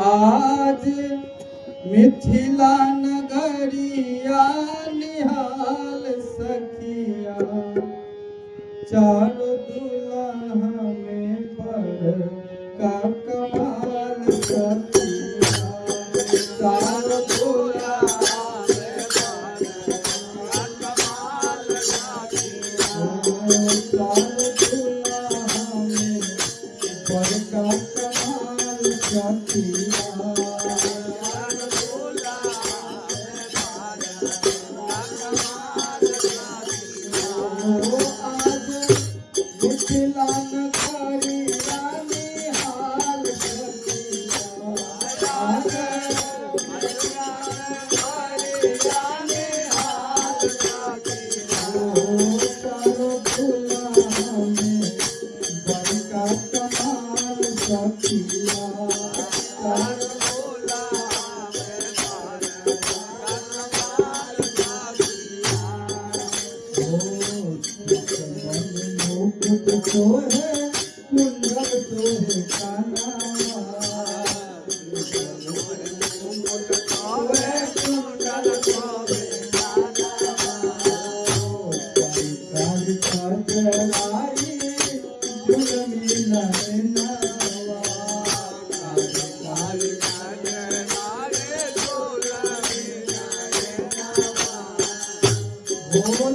आज मिथिला नगरिया निहाल सखिया चारों दुल्हन में पर का कमाल सखिया चारों दुल्हन में पर का कमाल सखिया चारों दुल्हन में पर का कमाल सखिया तो है कुंडल तो है काना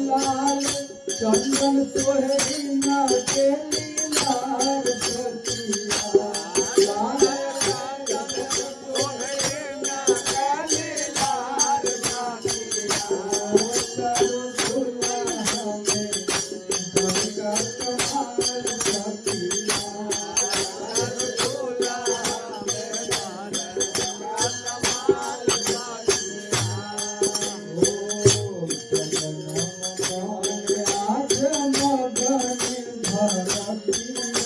लाल चंदन तो है बिना के लीलार सखिया लाल चंदन तो है बिना के लीलार सखिया चारों दुल्हन में पर का कमाल सखिया चारों दुल्हन में पर का कमाल सखिया आज मगन भरती